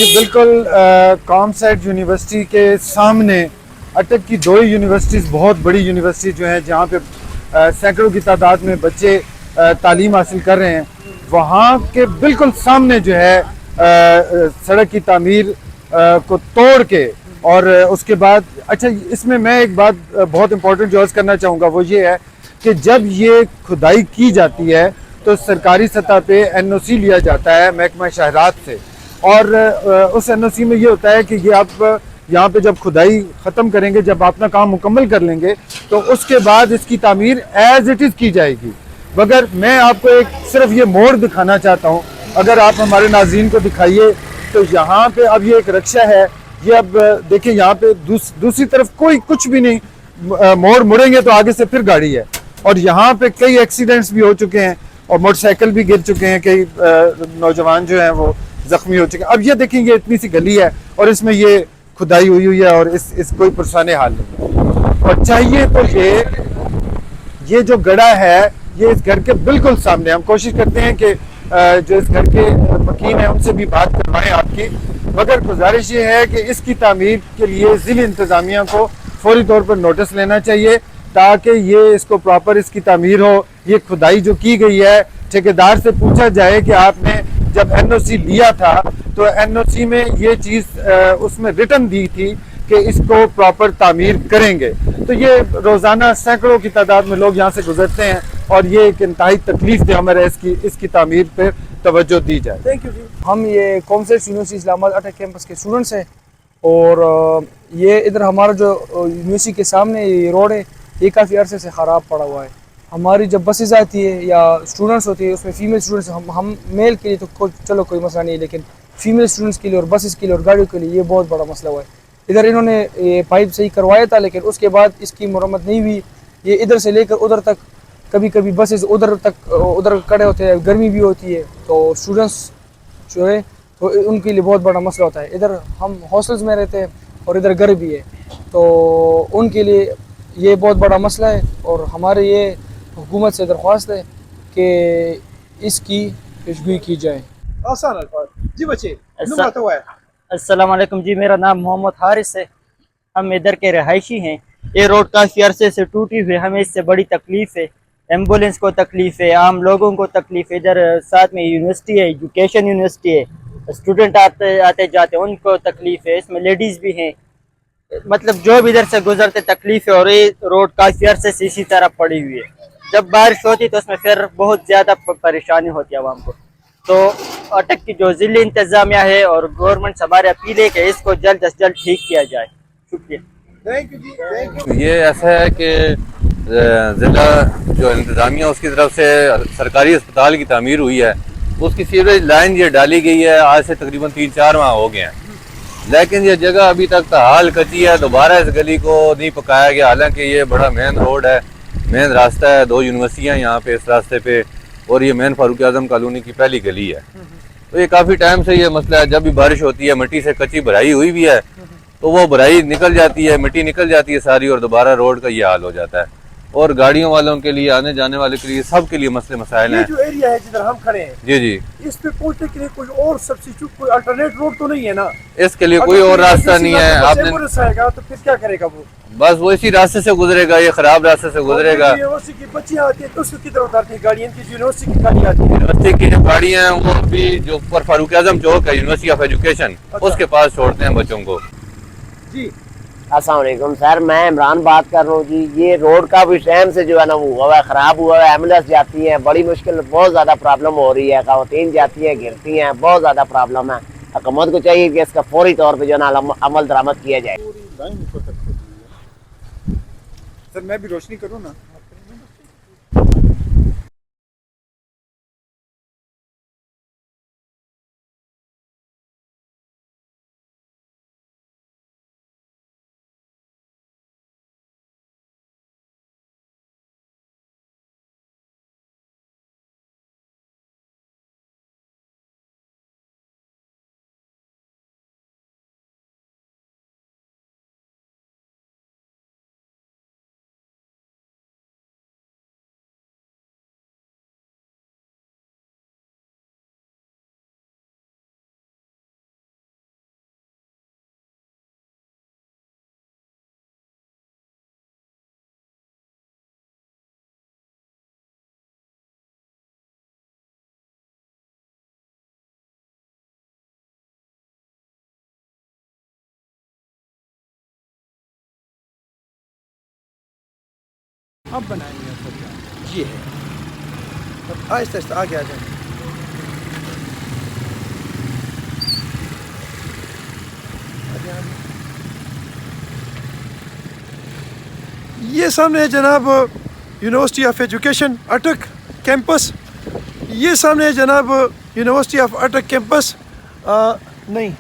जी बिल्कुल com set university के सामने अटक की दो ही यूनिवर्सिटीज़ बहुत बड़ी यूनिवर्सिटी जो हैं जहाँ पे सैकड़ों की तादाद में बच्चे तालीम हासिल कर रहे हैं, वहाँ के बिल्कुल सामने जो है सड़क की तामीर को तोड़ के और उसके बाद अच्छा इसमें मैं एक बात बहुत इंपॉर्टेंट जो अर्ज़ करना चाहूँगा वो ये है कि जब ये खुदाई की जाती है तो सरकारी सतह पे एनओसी लिया जाता है महकमा शहरात से, और उस एनओसी में ये होता है कि ये आप यहाँ पे जब खुदाई ख़त्म करेंगे, जब अपना काम मुकम्मल कर लेंगे तो उसके बाद इसकी तामीर एज इट इज़ की जाएगी। मगर मैं आपको एक सिर्फ ये मोड़ दिखाना चाहता हूँ, अगर आप हमारे नाज़रीन को दिखाइए तो यहाँ पे अब ये एक रक्षा है, ये अब देखिए यहाँ पे दूसरी तरफ कोई कुछ भी नहीं, मोड़ मुड़ेंगे तो आगे से फिर गाड़ी है, और यहाँ पे कई एक्सीडेंट्स भी हो चुके हैं और मोटरसाइकिल भी गिर चुके हैं, कई नौजवान जो हैं वो जख्मी हो चुके हैं। अब ये देखेंगे ये इतनी सी गली है और इसमें ये खुदाई हुई हुई है और इस कोई पुरसाने हाल नहीं है, और चाहिए तो ये जो गड़ा है ये इस घर के बिल्कुल सामने। हम कोशिश करते हैं कि जो इस घर के मकीन है उनसे भी बात करवाएं आपकी, मगर गुजारिश ये है कि इसकी तामीर के लिए ज़िली इंतज़ामिया को फौरी तौर पर नोटिस लेना चाहिए ताकि ये इसको प्रॉपर इसकी तामीर हो। ये खुदाई जो की गई है, ठेकेदार से पूछा जाए कि आपने जब एनओसी लिया था तो एनओसी में ये चीज़ उसमें रिटर्न दी थी कि इसको प्रॉपर तामीर करेंगे। तो ये रोज़ाना सैकड़ों की तादाद में लोग यहाँ से गुजरते हैं और ये एक इंतहाई तकलीफ दे हमारे इसकी तामीर पर तवज्जो दी जाए। थैंक यू जी। हम ये कॉम सेट यूनिवर्सिटी इस्लामाबाद अटक कैंपस के स्टूडेंट्स हैं और ये इधर हमारा जो यूनिवर्सिटी के सामने ये रोड है ये काफ़ी अरसे से ख़राब पड़ा हुआ है। हमारी जब बसेज आती है या स्टूडेंट्स होती है उसमें फ़ीमेल स्टूडेंट्स हम मेल के लिए तो चलो कोई मसला नहीं है, लेकिन फ़ीमेल स्टूडेंट्स के लिए और बसेस के लिए और गाड़ियों के लिए ये बहुत बड़ा मसला हुआ है। इधर इन्होंने ये पाइप सही करवाया था लेकिन उसके बाद इसकी मरम्मत नहीं हुई। ये इधर से लेकर उधर तक, कभी कभी बसेस उधर खड़े होते हैं, गर्मी भी होती है तो स्टूडेंट्स जो है तो उनके लिए बहुत बड़ा मसला होता है। इधर हम हॉस्टल्स में रहते हैं और इधर घर भी है तो उनके लिए ये बहुत बड़ा मसला है, और हमारे ये हुकूमत से दरख्वास्त है कि इसकी पेशगोई की जाए। आसान अल्फाज जी बच्चे नुमाता हुआ है। अस्सलाम वालेकुम जी, मेरा नाम मोहम्मद हारिस है। हम इधर के रहायशी हैं। ये रोड काफ़ी अरसे से टूटी हुई, हमें इससे बड़ी तकलीफ़ है। एम्बुलेंस को तकलीफ़ है, आम लोगों को तकलीफ़ है। इधर साथ में यूनिवर्सिटी है, एजुकेशन यूनिवर्सिटी है, स्टूडेंट आते जाते उनको तकलीफ़ है। इसमें लेडीज़ भी हैं, मतलब जो भी इधर से गुजरते तकलीफ़ है। और ये रोड काफ़ी अरसे से इसी तरह पड़ी हुई है। जब बारिश होती तो उसमें फिर बहुत ज़्यादा परेशानी होती है आवाम को। तो अटक की जो ज़िली इंतज़ामिया है और गवर्नमेंट से हमारी अपील है कि इसको जल्द अज जल्द ठीक किया जाए। शुक्रिया। थैंक यू जी, थैंक यू। ये ऐसा है कि ज़िला जो इंतज़ामिया उसकी तरफ से सरकारी अस्पताल की तामीर हुई है, उसकी सीवरेज लाइन ये डाली गई है, आज से तकरीबन 3-4 माह हो गए हैं, लेकिन ये जगह अभी तक हाल कच्ची है। दोबारा इस गली को नहीं पकाया गया, हालांकि ये बड़ा मेन रोड है, मेन रास्ता है, 2 यूनिवर्सिटियाँ यहाँ पे इस रास्ते पे, और ये मेन फारूक आजम कॉलोनी की पहली गली है। तो ये काफ़ी टाइम से ये मसला है, जब भी बारिश होती है मिट्टी से कच्ची भराई हुई भी है तो वो भराई निकल जाती है, मिट्टी निकल जाती है सारी, और दोबारा रोड का ये हाल हो जाता है। और गाड़ियों वालों के लिए, आने जाने वाले के लिए, सब के लिए मसले मसाइल ये हैं। जो एरिया है जिधर हम खड़े हैं, जी जी, इस पे पहुंचने के लिए कोई और सब्सिट्यूट, कोई अल्टरनेट रोड तो नहीं है ना? इसके लिए कोई और रास्ता नहीं है। आपने एम्बुलेंस आएगा तो फिर क्या करेगा वो? बस वो इसी रास्ते से गुजरेगा, ये खराब रास्ते से गुजरेगा। यूनिवर्सिटी की बच्चियां आती है तो उसको किधर उतारती है गाड़ियां? इनकी यूनिवर्सिटी की गाड़ी आती है। यूनिवर्सिटी की जो गाड़ियाँ हैं वो भी जो ऊपर फारूक आजम चौक है, यूनिवर्सिटी ऑफ एजुकेशन, उसके पास छोड़ते हैं बच्चों को। जी अस्सलाम वालेकुम सर, मैं इमरान बात कर रहा हूँ जी। ये रोड का भी टाइम से जो है ना वो हुआ है, ख़राब हुआ है। एम्बुलेंस जाती है, बड़ी मुश्किल, बहुत ज़्यादा प्रॉब्लम हो रही है। ख़वातीन जाती हैं, गिरती हैं, बहुत ज़्यादा प्रॉब्लम है। हुकूमत को चाहिए कि इसका फौरी तौर पर जो है ना अमल दरामद किया जाए। सर मैं भी रोशनी करूँ ना? अब बनाएंगे सब ये है। अब आहिस्ता आहिस्ता आगे आ जाए। ये सामने है जनाब यूनिवर्सिटी ऑफ एजुकेशन अटक कैंपस। ये सामने है जनाब यूनिवर्सिटी ऑफ अटक कैंपस नहीं,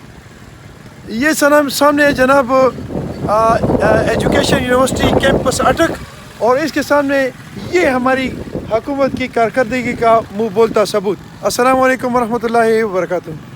ये सामने है जनाब एजुकेशन यूनिवर्सिटी कैंपस अटक, और इसके सामने ये हमारी हुकूमत की कारकर्दगी का मुंह बोलता सबूत। अस्सलाम वालेकुम वरहमतुल्लाहि वबरकातुहू।